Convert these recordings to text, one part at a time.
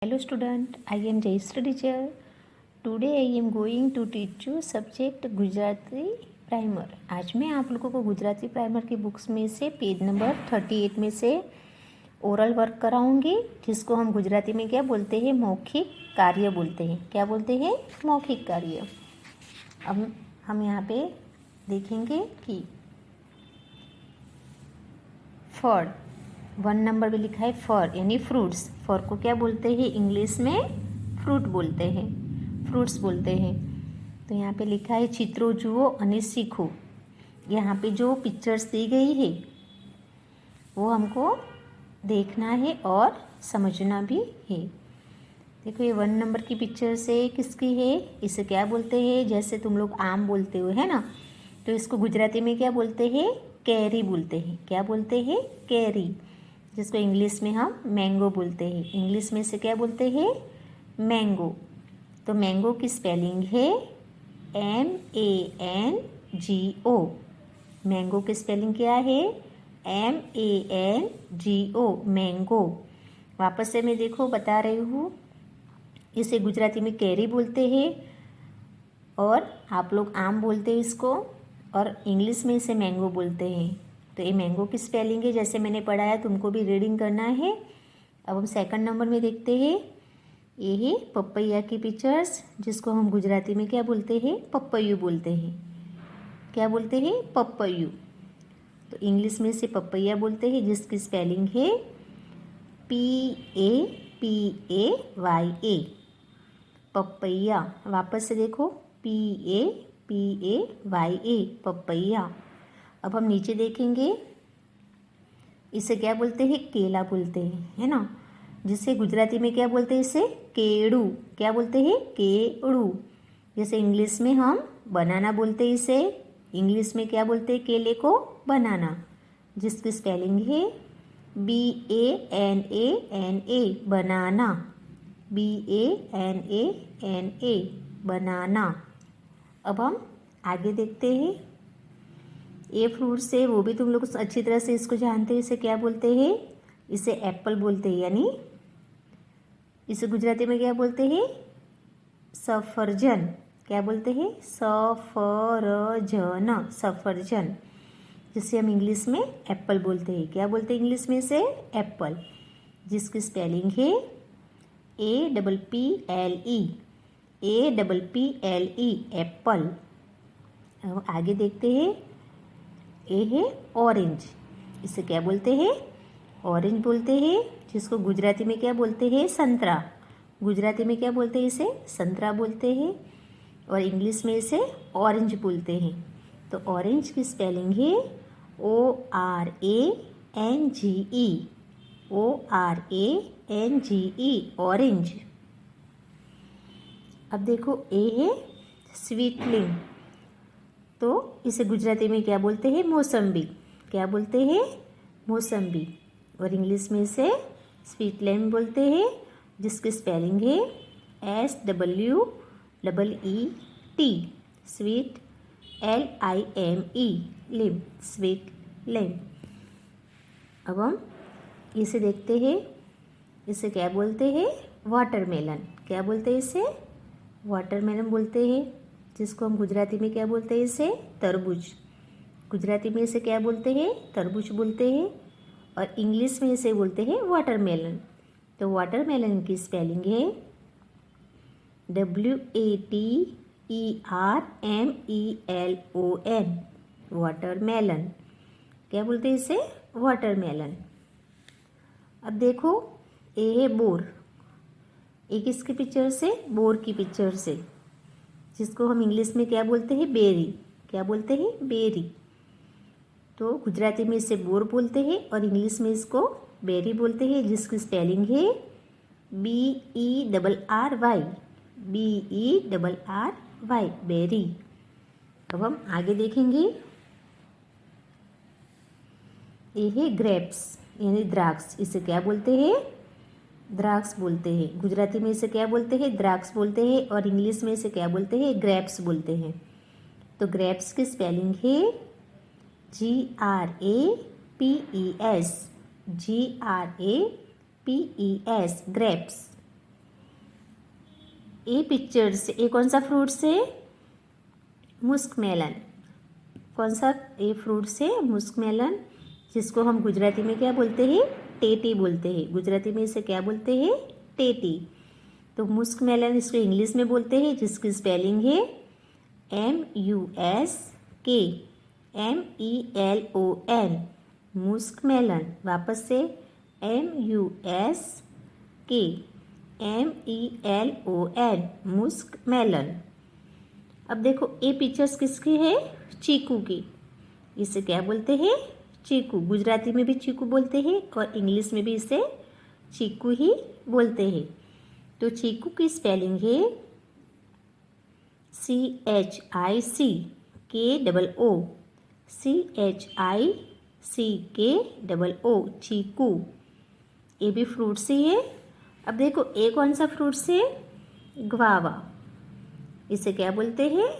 Hello student, I am Jayashree teacher. Today I am going to teach you subject Gujarati primer. आज मैं आप लोगों को गुजराती प्राइमर की बुक्स में से पेज नंबर 38 में से ओरल वर्क कराऊंगी, जिसको हम गुजराती में क्या बोलते हैं, मौखिक कार्य बोलते हैं। क्या बोलते हैं? मौखिक कार्य। अब हम यहाँ पे देखेंगे कि फल 1 नंबर में लिखा है फर यानी फ्रूट्स। फर को क्या बोलते हैं? इंग्लिश में फ्रूट बोलते हैं, फ्रूट्स बोलते हैं। तो यहाँ पे लिखा है चित्रों जुओ और सीखो। यहाँ पे जो पिक्चर्स दी गई है वो हमको देखना है और समझना भी है। देखो ये 1 नंबर की पिक्चर से किसकी है? इसे क्या बोलते हैं? जैसे तुम लोग आम बोलते हो है ना, तो इसको गुजराती में क्या बोलते हैं? कैरी बोलते हैं। क्या बोलते हैं? कैरी, जिसको इंग्लिश में हम मैंगो बोलते हैं। इंग्लिश में से क्या बोलते हैं? मैंगो। तो मैंगो की स्पेलिंग है MANGO। मैंगो की स्पेलिंग क्या है? MANGO, mango. वापस से मैं देखो बता रही हूँ, इसे गुजराती में कैरी बोलते हैं और आप लोग आम बोलते हैं इसको, और इंग्लिश में इसे मैंगो बोलते हैं। तो ये मैंगो की स्पेलिंग है, जैसे मैंने पढ़ाया, तुमको भी रीडिंग करना है। अब हम 2nd नंबर में देखते हैं, ये है पपैया की पिक्चर्स, जिसको हम गुजराती में क्या बोलते हैं? पपैयू बोलते हैं। क्या बोलते हैं? पपैयू। तो इंग्लिश में से पपैया बोलते हैं, जिसकी स्पेलिंग है PAPAYA, पपैया। वापस से देखो, PAPAYA, पपैया। अब हम नीचे देखेंगे, इसे क्या बोलते हैं? केला बोलते हैं, है ना, जिसे गुजराती में क्या बोलते हैं? इसे केड़ू। क्या बोलते हैं? केड़ू। जैसे इंग्लिश में हम बनाना बोलते हैं, इसे इंग्लिश में क्या बोलते हैं? केले को बनाना, जिसकी स्पेलिंग है BANANA, बनाना। BANANA, बनाना। अब हम आगे देखते हैं, ये फ्रूट्स है, वो भी तुम लोग अच्छी तरह से इसको जानते हैं। इसे क्या बोलते हैं? इसे एप्पल बोलते हैं, यानी इसे गुजराती में क्या बोलते हैं? सफरजन। क्या बोलते हैं? सफरजन, सफरजन, जिसे हम इंग्लिश में एप्पल बोलते हैं। क्या बोलते हैं इंग्लिश में? से एप्पल, जिसकी स्पेलिंग है APPLE, एप्पल। अब आगे देखते हैं, ये है ऑरेंज। इसे क्या बोलते हैं? ऑरेंज बोलते हैं, जिसको गुजराती में क्या बोलते हैं? संतरा। गुजराती में क्या बोलते हैं? इसे संतरा बोलते हैं, और इंग्लिश में इसे ऑरेंज बोलते हैं। तो ऑरेंज की स्पेलिंग है ORANGE, ORANGE, ऑरेंज। अब देखो, ए है स्वीटलिंग, तो इसे गुजराती में क्या बोलते हैं? मौसम्बी। क्या बोलते हैं? मौसम्बी, और इंग्लिश में इसे स्वीट लेम बोलते हैं, जिसकी स्पेलिंग है SWEET, स्वीट, LIME, लिम, स्वीट लेम। अब हम इसे देखते हैं, इसे क्या बोलते हैं? वाटरमेलन। क्या बोलते हैं? इसे वाटरमेलन बोलते हैं, जिसको हम गुजराती में क्या बोलते हैं? इसे तरबूज। गुजराती में इसे क्या बोलते हैं? तरबूज बोलते हैं, और इंग्लिश में इसे बोलते हैं वाटरमेलन। तो वाटरमेलन की स्पेलिंग है WATERMELON, वाटरमेलन। क्या बोलते हैं इसे? वाटरमेलन। अब देखो, ये है बोर। एक इसकी पिक्चर से, बोर की पिक्चर से, जिसको हम इंग्लिश में क्या बोलते हैं? बेरी। क्या बोलते हैं? बेरी। तो गुजराती में इसे बोर बोलते हैं, और इंग्लिश में इसको बेरी बोलते हैं, जिसकी स्पेलिंग है BERRY, बेरी। अब हम आगे देखेंगे, ये है ग्रेप्स यानी द्राक्ष। इसे क्या बोलते हैं? द्राक्ष बोलते हैं। गुजराती में इसे क्या बोलते हैं? द्राक्ष बोलते हैं, और इंग्लिश में इसे क्या बोलते हैं? ग्रेप्स बोलते हैं। तो ग्रेप्स की स्पेलिंग है GRAPES, GRAPES, ग्रेप्स। ए पिक्चर से ए कौन सा फ्रूट से? मुस्क मेलन। कौन सा? ए फ्रूट से मुस्क मेलन, जिसको हम गुजराती में क्या बोलते हैं? टेटी बोलते हैं। गुजराती में इसे क्या बोलते हैं? टेटी। तो मुस्क मेलन इसको इंग्लिश में बोलते हैं, जिसकी स्पेलिंग है MUSK MELON। मुस्क मेलन। वापस से MUSK MELON मुस्क मेलन। अब देखो ए पिक्चर्स किसकी है? चीकू की। इसे क्या बोलते हैं? चीकू। गुजराती में भी चीकू बोलते हैं और इंग्लिश में भी इसे चीकू ही बोलते हैं। तो चीकू की स्पेलिंग है CHICKOO चीकू। ये भी फ्रूट्स ही है। अब देखो ए कौन सा फ्रूट्स है? ग्वावा। इसे क्या बोलते हैं?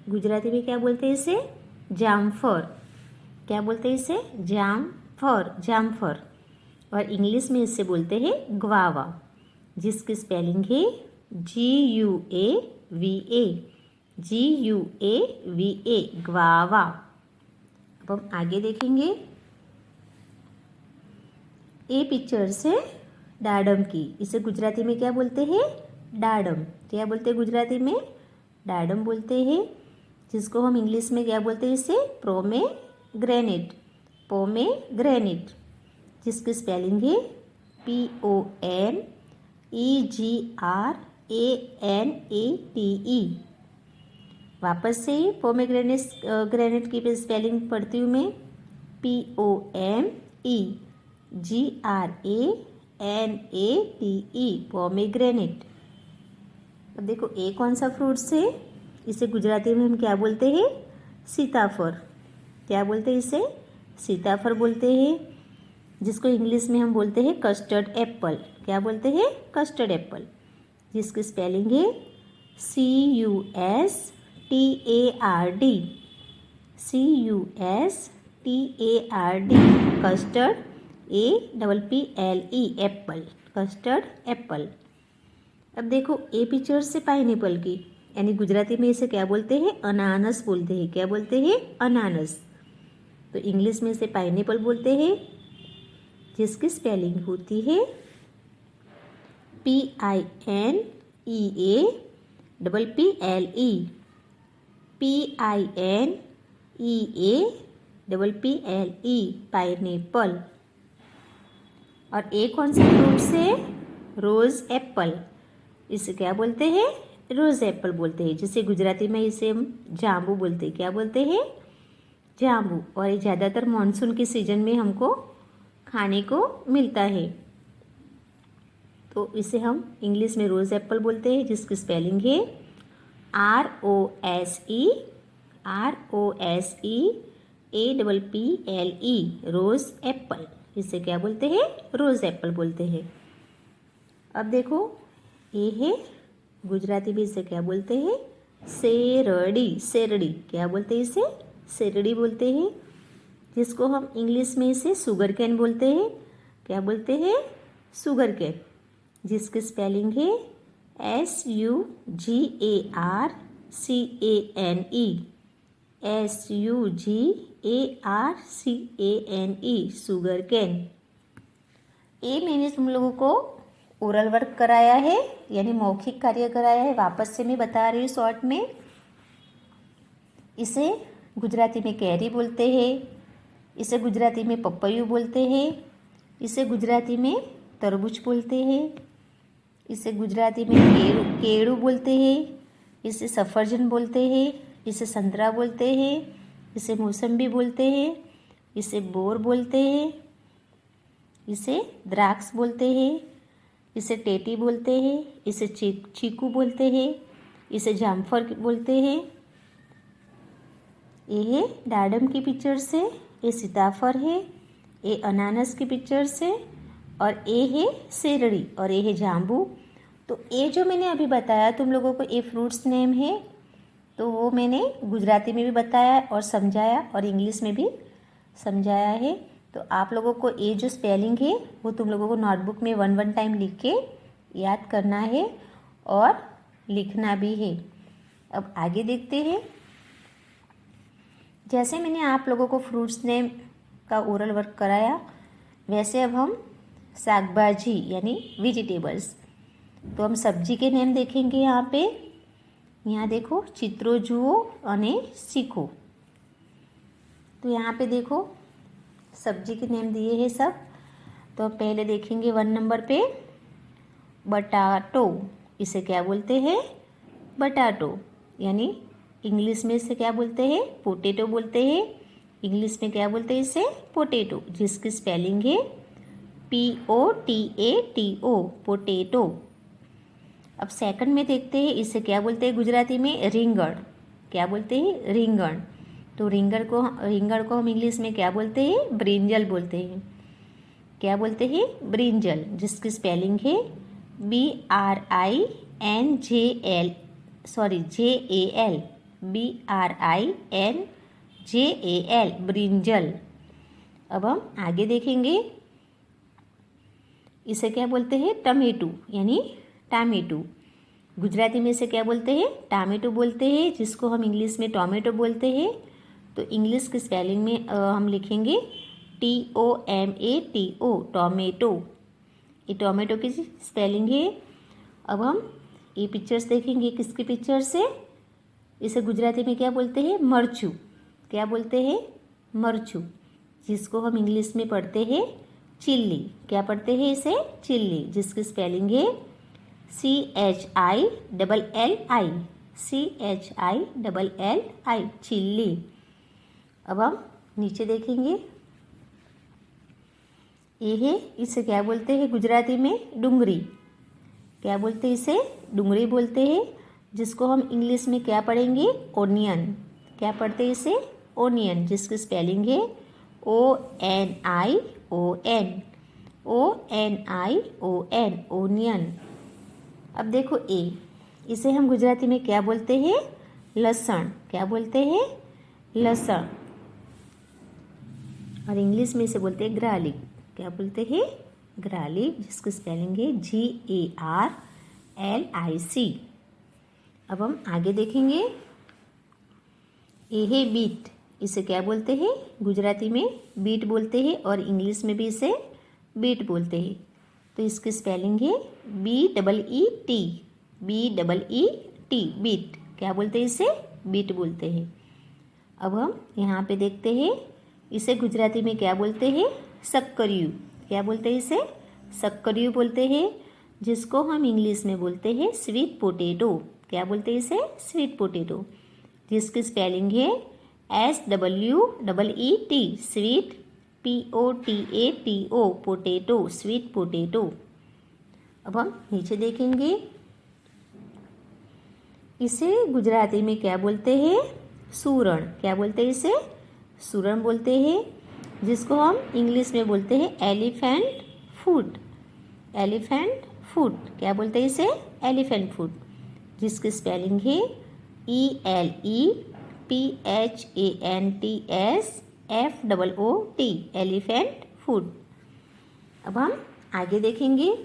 गुजराती में क्या बोलते हैं इसे? जामफर। क्या बोलते हैं इसे? जामफर। और इंग्लिश में इसे बोलते हैं ग्वावा, जिसकी स्पेलिंग है GUAVA ग्वावा। अब हम आगे देखेंगे ए पिक्चर से डाडम की। इसे गुजराती में क्या बोलते हैं? डाडम। क्या बोलते हैं गुजराती में? डाडम बोलते हैं, जिसको हम इंग्लिश में क्या बोलते हैं इसे? पोमेग्रेनेट, जिसकी स्पेलिंग है POMEGRANATE। वापस से पोमेग्रेनेट की स्पेलिंग पढ़ती हूँ मैं, POMEGRANATE पोमेग्रेनेट। अब देखो ए कौन सा फ्रूट्स है? इसे गुजराती में हम क्या बोलते हैं? सीताफर। क्या बोलते हैं इसे? सीताफर बोलते हैं, जिसको इंग्लिश में हम बोलते हैं कस्टर्ड एप्पल। क्या बोलते हैं? कस्टर्ड एप्पल, जिसकी स्पेलिंग है CUSTARD custard APPLE Apple, custard Apple. अब देखो ए पिक्चर से पाइनएप्पल की, यानी गुजराती में इसे क्या बोलते हैं? अनानस बोलते हैं। क्या बोलते हैं? अनानस। तो इंग्लिश में इसे पाइनएप्पल बोलते हैं, जिसकी स्पेलिंग होती है PINEAPPLE PINEAPPLE पाइनएप्पल। और ए कौन सा फ्रूट से? रोज़ एप्पल। इसे क्या बोलते हैं? रोज़ एप्पल बोलते हैं, जिसे गुजराती में इसे हम जाम्बू बोलते हैं। क्या बोलते हैं? जाम्बू। और ये ज़्यादातर मानसून के सीजन में हमको खाने को मिलता है। तो इसे हम इंग्लिश में रोज़ एप्पल बोलते हैं, जिसकी स्पेलिंग है ROSEAPPLE रोज़ एप्पल। इसे क्या बोलते हैं? रोज़ एप्पल बोलते हैं। अब देखो ये है गुजराती में इसे क्या बोलते हैं? सेरड़ी। क्या बोलते हैं इसे? सेरड़ी बोलते हैं, जिसको हम इंग्लिश में इसे शुगर कैन बोलते हैं। क्या बोलते हैं? शुगर कैन, जिसकी स्पेलिंग है SUGARCANE शुगर कैन। ये मैंने तुम लोगों को ओरल वर्क कराया है, यानी मौखिक कार्य कराया है। वापस से मैं बता रही हूँ शॉर्ट में। इसे गुजराती में कैरी बोलते हैं, इसे गुजराती में पपैयू बोलते हैं, इसे गुजराती में तरबूज बोलते हैं, इसे गुजराती में केड़ू बोलते हैं, इसे सफरजन बोलते हैं, इसे संतरा बोलते हैं, इसे मौसम्बी बोलते हैं, इसे बोर बोलते हैं, इसे द्राक्ष बोलते हैं, इसे टेटी बोलते हैं, इसे चीकू बोलते हैं, इसे जामफर बोलते हैं। ये है डाडम की पिक्चर से, ये सीताफर है, ये अनानस की पिक्चर से, और ये है सेरड़ी और ये है जाम्बू। तो ये जो मैंने अभी बताया तुम लोगों को, ये फ्रूट्स नेम है, तो वो मैंने गुजराती में भी बताया और समझाया और इंग्लिश में भी समझाया है। तो आप लोगों को ये जो स्पेलिंग है वो तुम लोगों को नोटबुक में 1 टाइम लिख के याद करना है और लिखना भी है। अब आगे देखते हैं। जैसे मैंने आप लोगों को फ्रूट्स नेम का ओरल वर्क कराया, वैसे अब हम शाकभाजी यानी वेजिटेबल्स, तो हम सब्जी के नेम देखेंगे। यहाँ पे यहाँ देखो, चित्रो जुओ अने सीखो। तो यहाँ पे देखो सब्जी के नेम दिए हैं सब। तो पहले देखेंगे 1 नंबर पे बटाटो। इसे क्या बोलते हैं? बटाटो। यानी इंग्लिश में इसे क्या बोलते हैं? पोटैटो बोलते हैं। इंग्लिश में क्या बोलते हैं इसे? पोटैटो, जिसकी स्पेलिंग है POTATO, पोटैटो। अब सेकंड में देखते हैं, इसे क्या बोलते हैं गुजराती में? रिंगण। क्या बोलते हैं? रिंगण। तो रिंगण को हम इंग्लिश में क्या बोलते हैं? ब्रिंजल बोलते हैं। क्या बोलते हैं? ब्रिंजल, जिसकी स्पेलिंग है BRINJAL, ब्रिंजल। अब हम आगे देखेंगे, इसे क्या बोलते हैं? टमेटो यानी टामेटो। गुजराती में इसे क्या बोलते हैं? टामेटो बोलते हैं, जिसको हम इंग्लिश में टोमेटो बोलते हैं। तो इंग्लिश की स्पेलिंग में हम लिखेंगे TOMATO, टोमेटो। ये टोमेटो की स्पेलिंग है। अब हम ये पिक्चर्स देखेंगे, किसकी पिक्चर से? इसे गुजराती में क्या बोलते हैं? मरचू। क्या बोलते हैं? मरचू, जिसको हम इंग्लिश में पढ़ते हैं चिल्ली। क्या पढ़ते हैं इसे? चिल्ली, जिसकी स्पेलिंग है CHILLI, चिल्ली। अब हम नीचे देखेंगे, ये है, इसे क्या बोलते हैं गुजराती में? डूंगरी। क्या बोलते हैं इसे? डूंगरी बोलते हैं, जिसको हम इंग्लिश में क्या पढ़ेंगे? ओनियन। क्या पढ़ते हैं इसे? ओनियन, जिसकी स्पेलिंग है ONION, ओनियन। अब देखो इसे हम गुजराती में क्या बोलते हैं? लहसुन। क्या बोलते हैं? लहसुन। और इंग्लिश में इसे बोलते हैं गार्लिक। क्या बोलते हैं? गार्लिक, जिसकी स्पेलिंग है GARLIC। अब हम आगे देखेंगे, ये है बीट। इसे क्या बोलते हैं? गुजराती में बीट बोलते हैं, और इंग्लिश में भी इसे बीट बोलते हैं। तो इसकी स्पेलिंग है BEET, बीट। क्या बोलते हैं इसे? बीट बोलते हैं। अब हम यहाँ पे देखते हैं, इसे गुजराती में क्या बोलते हैं? सक्करियू। क्या बोलते हैं इसे? सक्करियू बोलते हैं, जिसको हम इंग्लिश में बोलते हैं स्वीट पोटैटो। क्या बोलते हैं इसे? स्वीट पोटैटो, जिसकी स्पेलिंग है SWEET, sweet, POTATO, potato, sweet potato. अब हम नीचे देखेंगे, इसे गुजराती में क्या बोलते हैं? सूरण। क्या बोलते हैं इसे? सूरण बोलते हैं, जिसको हम इंग्लिश में बोलते हैं एलिफेंट फूड। क्या बोलते हैं इसे? एलिफेंट फूड, जिसकी स्पेलिंग है ELEPHANTSFOOT, एलिफेंट फूड। अब हम आगे देखेंगे,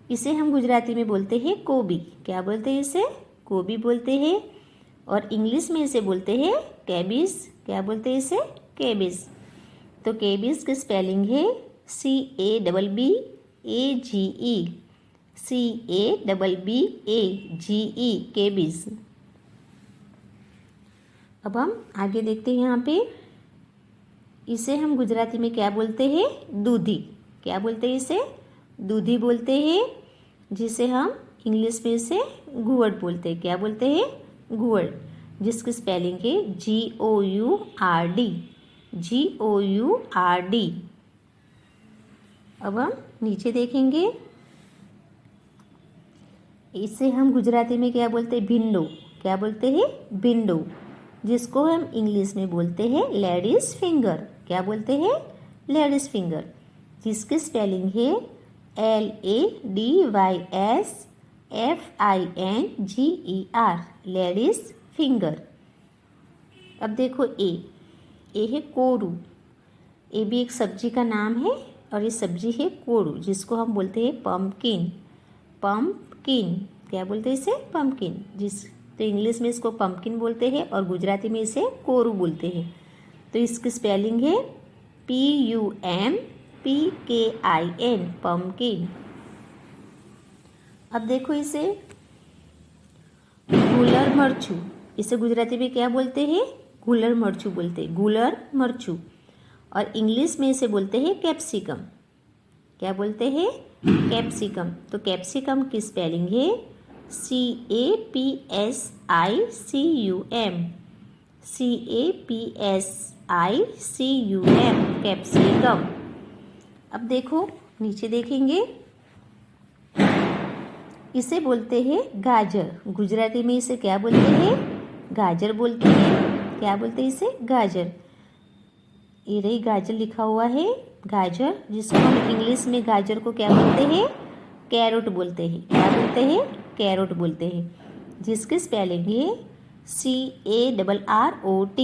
इसे हम गुजराती में बोलते हैं गोभी। क्या बोलते हैं इसे? गोभी बोलते हैं, और इंग्लिश में इसे बोलते हैं कैबिज। क्या बोलते हैं इसे? कैबिज। तो कैबिज की स्पेलिंग है CABBAGE, कैबिज। अब हम आगे देखते हैं, यहाँ पे इसे हम गुजराती में क्या बोलते हैं? दूधी। क्या बोलते हैं इसे? दूधी बोलते हैं, जिसे हम इंग्लिश में इसे गुड़ बोलते हैं। क्या बोलते हैं? गुड़, जिसकी स्पेलिंग है GOURD। अब हम नीचे देखेंगे, इसे हम गुजराती में क्या बोलते हैं? भिंडो। क्या बोलते हैं? भिंडो, जिसको हम इंग्लिश में बोलते हैं लेडीज फिंगर। क्या बोलते हैं? लेडीज फिंगर, जिसकी स्पेलिंग है LADYSFINGER, लेडीज फिंगर। अब देखो ए है कोरू। ये भी एक सब्जी का नाम है, और ये सब्जी है कोरू, जिसको हम बोलते हैं पम्पकिन। क्या बोलते हैं इसे? पम्पकिन। तो इंग्लिश में इसको पम्पकिन बोलते हैं और गुजराती में इसे कोरू बोलते हैं। तो इसकी स्पेलिंग है PUMPKIN, पम्पकिन। अब देखो इसे गुलर मरचू, इसे गुजराती में क्या बोलते हैं? गुलर मरचू बोलते हैं, गुलर मरचू। और इंग्लिश में इसे बोलते हैं कैप्सिकम। क्या बोलते हैं? कैप्सिकम। तो कैप्सिकम की स्पेलिंग है CAPSICUM, CAPSICUM, कैप्सिकम। अब देखो नीचे देखेंगे, इसे बोलते हैं गाजर। गुजराती में इसे क्या बोलते हैं? गाजर बोलते हैं। क्या बोलते हैं इसे? गाजर। ये रही गाजर लिखा हुआ है, गाजर, जिसको हम इंग्लिश में गाजर को क्या बोलते हैं? कैरोट बोलते हैं। क्या बोलते हैं? कैरोट बोलते हैं, जिसकी स्पेलिंग है CARROT,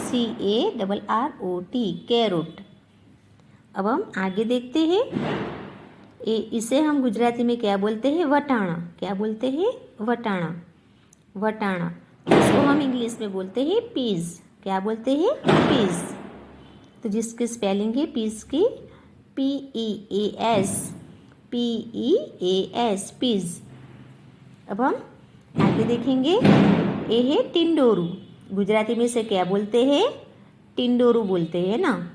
CARROT, कैरोट। अब हम आगे देखते हैं, इसे हम गुजराती में क्या बोलते हैं? वटाणा। क्या बोलते हैं? वटाणा, वटाणा। इसको हम इंग्लिश में बोलते हैं पीज। क्या बोलते हैं? पीज। तो जिसकी स्पेलिंग है पीज की PEAS, PEAS, पीज। अब हम आगे देखेंगे, ये है टिंडोरू। गुजराती में इसे क्या बोलते हैं? टिंडोरू बोलते हैं ना।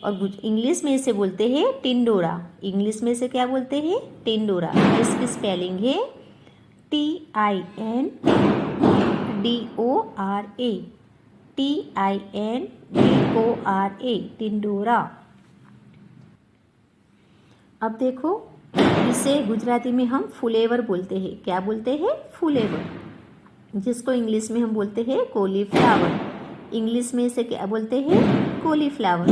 और इंग्लिश में इसे बोलते हैं टिंडोरा। इंग्लिश में इसे क्या बोलते हैं? टिंडोरा। इसकी स्पेलिंग है TINDORA, TINDORA, टिंडोरा। अब देखो, इसे गुजराती में हम फुलेवर बोलते हैं। क्या बोलते हैं? फुलेवर, जिसको इंग्लिश में हम बोलते हैं कॉलीफ्लावर। इंग्लिश में इसे क्या बोलते हैं? कॉलीफ्लावर,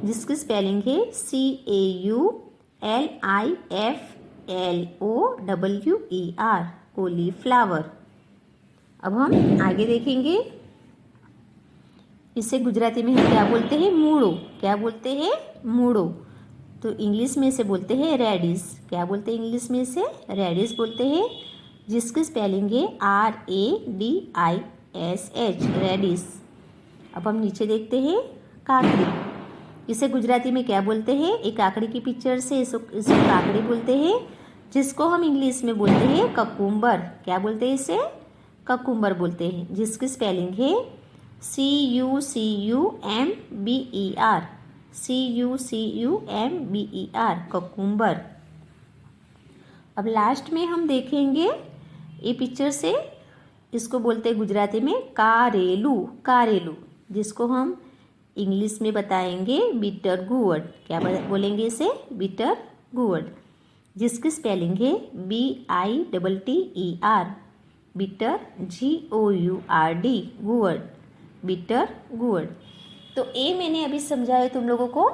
जिसकी स्पेलिंग है CAULIFLOWER, कॉलीफ्लावर। अब हम आगे देखेंगे, इसे गुजराती में हम क्या बोलते हैं? मूड़ो। क्या बोलते हैं? मूड़ो। तो इंग्लिश में इसे बोलते हैं रेडिश। क्या बोलते हैं इंग्लिश में इसे? रेडिश बोलते हैं, जिसकी स्पेलिंग है RADISH, रेडिश। अब हम नीचे देखते हैं, काकड़ी। इसे गुजराती में क्या बोलते हैं? एक काकड़ी की पिक्चर से इसको काकड़ी बोलते हैं, जिसको हम इंग्लिश में बोलते हैं ककुम्बर। क्या बोलते हैं इसे? ककुम्बर बोलते हैं, जिसकी स्पेलिंग है CUCUMBER, CUCUMBER, ककुम्बर। अब लास्ट में हम देखेंगे, ये पिक्चर से इसको बोलते हैं गुजराती में कारेलू, कारेलू, जिसको हम इंग्लिश में बताएंगे बिटर गुअर्ड। क्या बोलेंगे इसे? बिटर गुअर्ड, जिसकी स्पेलिंग है BITTER, बिटर, GOURD, गुअर्ड, बिटर गुअर्ड। तो ये मैंने अभी समझाए तुम लोगों को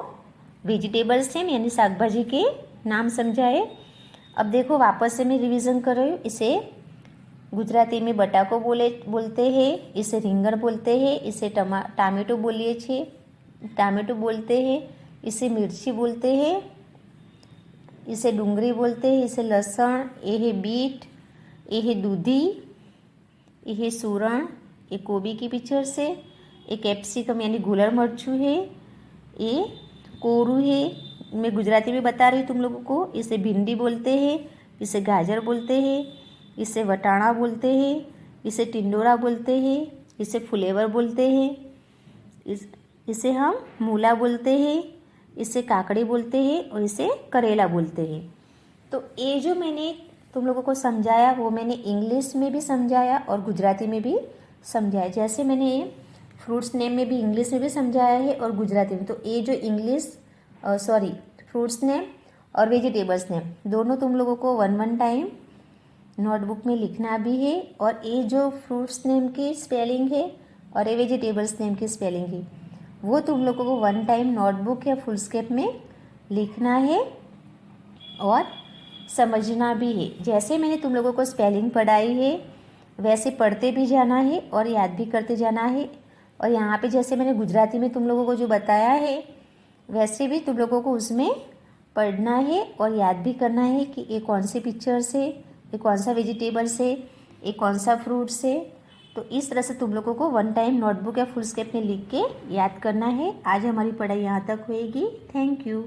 वेजिटेबल्स नेम, यानी शाक भाजी के नाम समझाए। अब देखो वापस से मैं रिवीजन कर रही हूँ। इसे गुजराती में बटाको बोलते हैं, इसे રીંગણ बोलते हैं, इसे टामेटो बोलिए छे, टामेटो बोलते हैं, इसे मिर्ची बोलते हैं, इसे डूंगरी बोलते हैं, इसे लहसुन, ये है बीट, ये है दूधी, ये है सूरण, ये गोभी की पिक्चर से, ये कैप्सिकम यानी गुलर मरचू है, ये कोरू है, मैं गुजराती में बता रही हूँ तुम लोगों को। इसे भिंडी बोलते हैं, इसे गाजर बोलते हैं, इसे वटाणा बोलते हैं, इसे टिंडोरा बोलते हैं, इसे फुलेवर बोलते हैं, इसे हम मूला बोलते हैं, इसे काकड़ी बोलते हैं और इसे करेला बोलते हैं। तो ये जो मैंने तुम लोगों को समझाया वो मैंने इंग्लिश में भी समझाया और गुजराती में भी समझाया। जैसे मैंने फ्रूट्स नेम में भी इंग्लिश में भी समझाया है और गुजराती में। तो ये जो फ्रूट्स नेम और वेजिटेबल्स नेम दोनों तुम लोगों को 1 टाइम नोटबुक में लिखना भी है। और ये जो फ्रूट्स नेम की स्पेलिंग है और ये वेजिटेबल्स नेम की स्पेलिंग है वो तुम लोगों को 1 टाइम नोटबुक या फुल स्केप में लिखना है और समझना भी है। जैसे मैंने तुम लोगों को स्पेलिंग पढ़ाई है वैसे पढ़ते भी जाना है और याद भी करते जाना है। और यहाँ पे जैसे मैंने गुजराती में तुम लोगों को जो बताया है वैसे भी तुम लोगों को उसमें पढ़ना है और याद भी करना है कि ये कौन सी पिक्चर से ये कौन सा वेजिटेबल्स है, ये कौन सा फ्रूट्स है। तो इस तरह से तुम लोगों को वन टाइम नोटबुक या फुल स्केप में लिख के याद करना है। आज हमारी पढ़ाई यहाँ तक होएगी। Thank you.